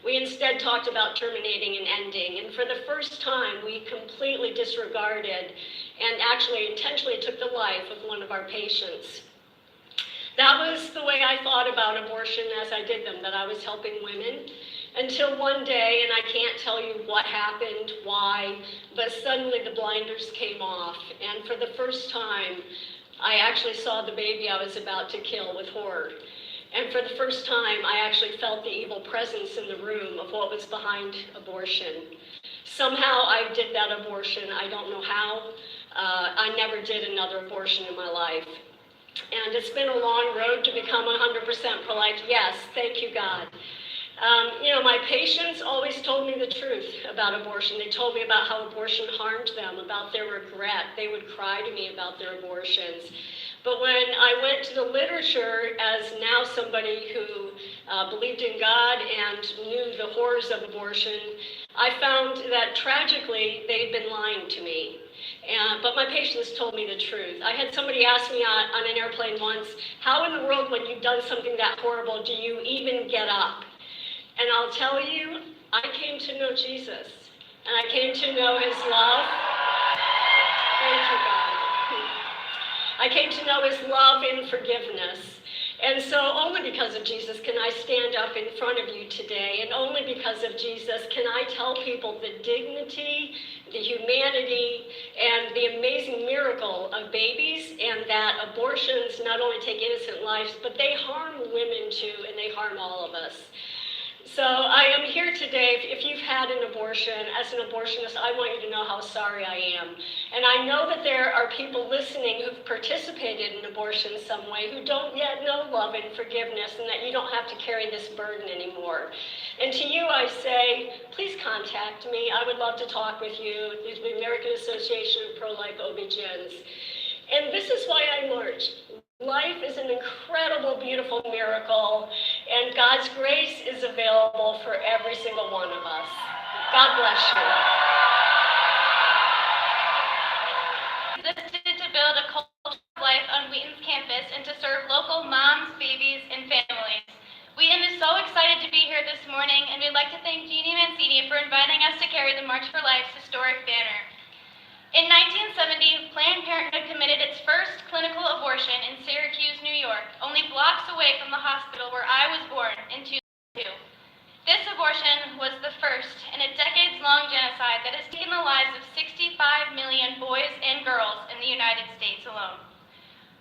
We instead talked about terminating and ending. And for the first time, we completely disregarded and actually intentionally took the life of one of our patients. That was the way I thought about abortion as I did them, that I was helping women. Until one day, and I can't tell you what happened, why, but suddenly the blinders came off. And for the first time, I actually saw the baby I was about to kill with horror. And for the first time, I actually felt the evil presence in the room of what was behind abortion. Somehow I did that abortion. I don't know how. I never did another abortion in my life. And it's been a long road to become 100% pro-life. Yes, thank you, God. My patients always told me the truth about abortion. They told me about how abortion harmed them, about their regret. They would cry to me about their abortions. But when I went to the literature as now somebody who believed in God and knew the horrors of abortion, I found that tragically they'd been lying to me. But my patients told me the truth. I had somebody ask me on an airplane once, how in the world, when you've done something that horrible, do you even get up? And I'll tell you, I came to know Jesus, and I came to know his love. Thank you, God. I came to know his love and forgiveness. And so only because of Jesus can I stand up in front of you today, and only because of Jesus can I tell people the dignity, the humanity, and the amazing miracle of babies, and that abortions not only take innocent lives, but they harm women too, and they harm all of us. So I am here today. If you've had an abortion, as an abortionist, I want you to know how sorry I am. And I know that there are people listening who've participated in abortion some way who don't yet know love and forgiveness, and that you don't have to carry this burden anymore. And to you I say, please contact me. I would love to talk with you. There's the American Association of Pro-Life OB-GYNs. And this is why I march. Life is an incredible, beautiful miracle, and God's grace is available for every single one of us. God bless you. Existed to build a culture of life on Wheaton's campus and to serve local moms, babies, and families. Wheaton is so excited to be here this morning, and we'd like to thank Jeannie Mancini for inviting us to carry the March for Life's historic banner. In 1970, Planned Parenthood committed its first clinical abortion in Syracuse, New York, only blocks away from the hospital where I was born in 2002. This abortion was the first in a decades-long genocide that has taken the lives of 65 million boys and girls in the United States alone.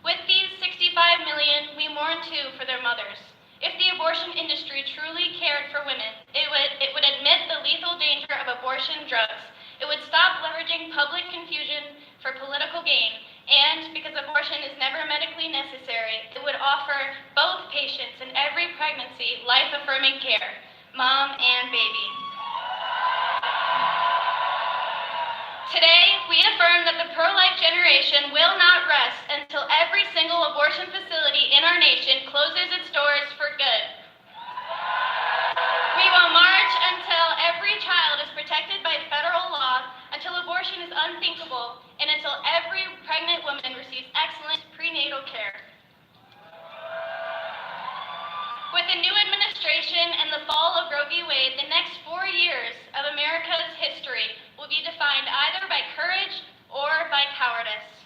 With these 65 million, we mourn too for their mothers. If the abortion industry truly cared for women, it would admit the lethal danger of abortion drugs. It would stop leveraging public confusion for political gain, and because abortion is never medically necessary, it would offer both patients in every pregnancy life-affirming care, mom and baby. Today, we affirm that the pro-life generation will not rest until every single abortion facility in our nation closes its doors for good. We will march until every child is protected by federal law, until abortion is unthinkable, and until every pregnant woman receives excellent prenatal care. With the new administration and the fall of Roe v. Wade, the next 4 years of America's history will be defined either by courage or by cowardice.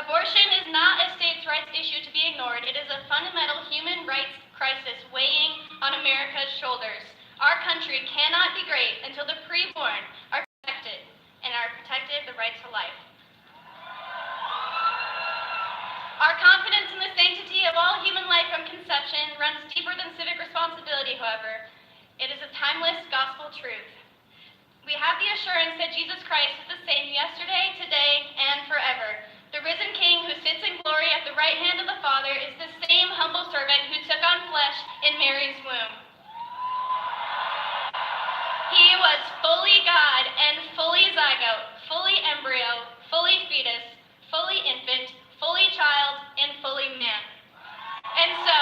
Abortion is not a states' rights issue to be ignored. It is a fundamental human rights crisis weighing on America's shoulders. Our country cannot be great until the preborn are protected and are protected the right to life. Our confidence in the sanctity of all human life from conception runs deeper than civic responsibility, however. It is a timeless gospel truth. We have the assurance that Jesus Christ is the same yesterday, today, and forever. The risen King who sits in glory at the right hand of the Father is the same humble servant who took on flesh in Mary's womb. He was fully God and fully zygote, fully embryo, fully fetus, fully infant, fully child, and fully man. And so,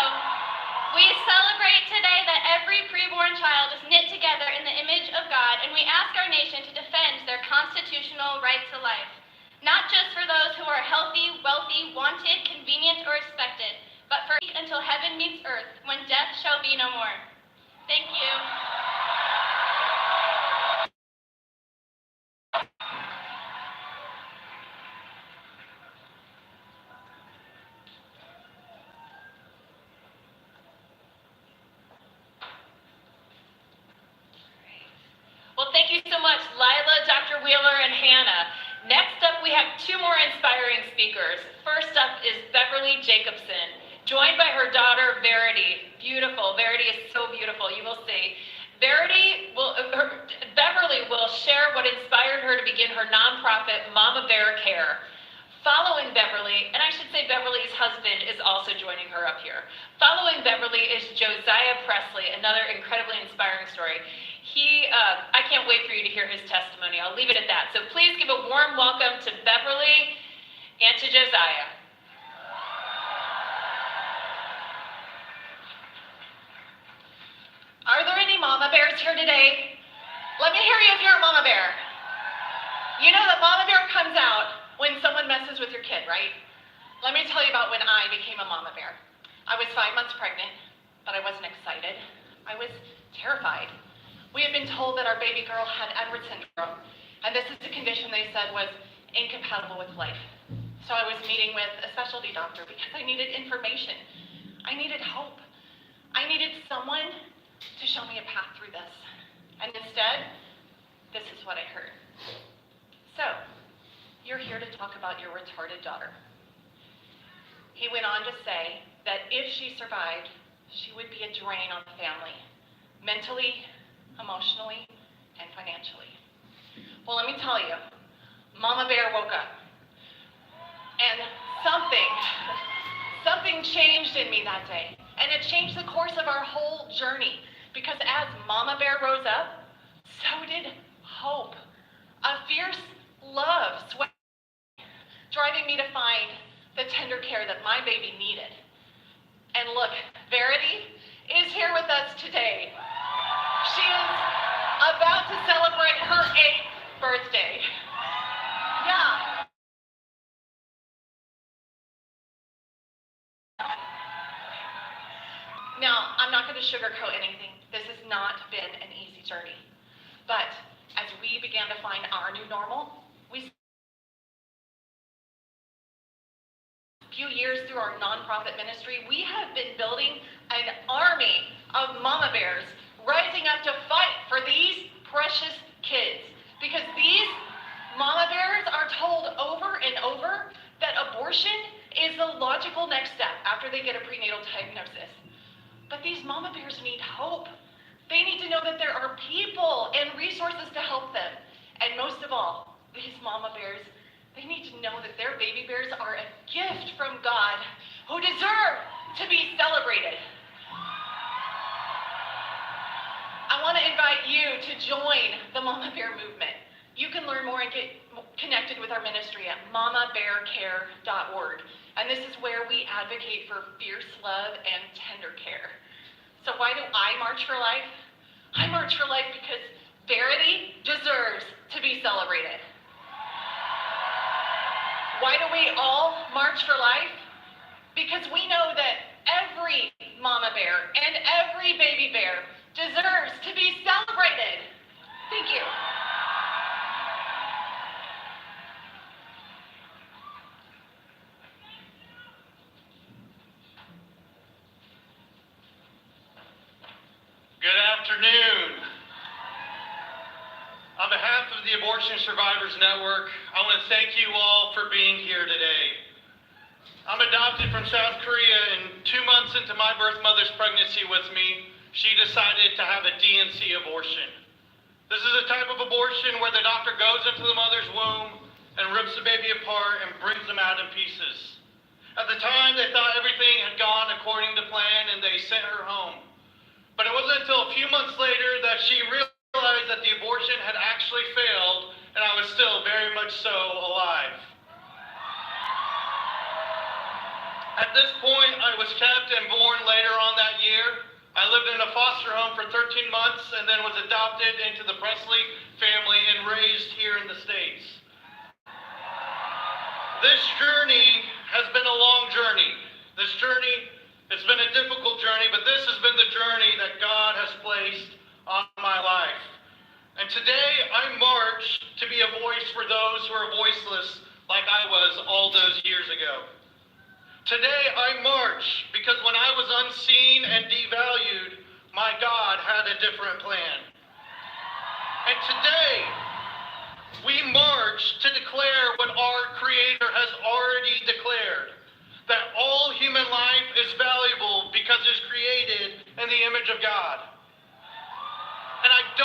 we celebrate today that every preborn child is knit together in the image of God, and we ask our nation to defend their constitutional right to life, not just for those who are healthy, wealthy, wanted, convenient, or expected, but for until heaven meets earth, when death shall be no more. Thank you. Well, thank you so much, Lila, Dr. Wheeler, and Hannah. Next up, we have two more inspiring speakers. First up is Beverly Jacobson, joined by her daughter, Verity. Beautiful. Verity is so beautiful. You will see. Beverly will share what inspired her to begin her nonprofit, Mama Bear Care. Following Beverly, and I should say Beverly's husband is also joining her up here. Following Beverly is Josiah Presley, another incredibly inspiring story. I can't wait for you to hear his testimony. I'll leave it at that. So please give a warm welcome to Beverly and to Josiah. Are there any mama bears here today? Let me hear you if you're a mama bear. You know that mama bear comes out when someone messes with your kid, right? Let me tell you about when I became a mama bear. I was 5 months pregnant, but I wasn't excited. I was terrified. We had been told that our baby girl had Edwards syndrome, and this is a condition they said was incompatible with life. So I was meeting with a specialty doctor because I needed information. I needed hope. I needed someone to show me a path through this. And instead, this is what I heard. So, you're here to talk about your retarded daughter. He went on to say that if she survived, she would be a drain on the family, mentally, emotionally, and financially. Well, let me tell you, Mama Bear woke up, and something changed in me that day, and it changed the course of our whole journey, because as Mama Bear rose up, so did hope. A fierce love swept, driving me to find the tender care that my baby needed. And look, Verity is here with us today. She is about to celebrate her 8th birthday. Yeah. Now, I'm not going to sugarcoat anything. This has not been an easy journey. But as we began to find our new normal, few years through our nonprofit ministry, we have been building an army of mama bears rising up to fight for these precious kids. Because these mama bears are told over and over that abortion is the logical next step after they get a prenatal diagnosis. But these mama bears need hope. They need to know that there are people and resources to help them. And most of all, these mama bears, they need to know that their baby bears are a gift from God who deserve to be celebrated. I want to invite you to join the Mama Bear movement. You can learn more and get connected with our ministry at mamabearcare.org. And this is where we advocate for fierce love and tender care. So why do I march for life? I march for life because Verity deserves to be celebrated. Why do we all march for life? Because we know that every mama bear and every baby bear deserves to be celebrated. Thank you. Good afternoon. On behalf of the Abortion Survivors Network, I want to thank you all for being here today. I'm adopted from South Korea, and 2 months into my birth mother's pregnancy with me, she decided to have a D&C abortion. This is a type of abortion where the doctor goes into the mother's womb and rips the baby apart and brings them out in pieces. At the time, they thought everything had gone according to plan and they sent her home. But it wasn't until a few months later that she realized realized that the abortion had actually failed and I was still very much so alive. At this point, I was kept and born later on that year. I lived in a foster home for 13 months and then was adopted into the Presley family and raised here in the States. This journey has been a long journey. This journey, it's been a difficult journey, but this has been the journey that God has placed on my life. And today I march to be a voice for those who are voiceless like I was all those years ago. Today I march because when I was unseen and devalued, my God had a different plan. And today we march to declare what our Creator has already declared, that all human life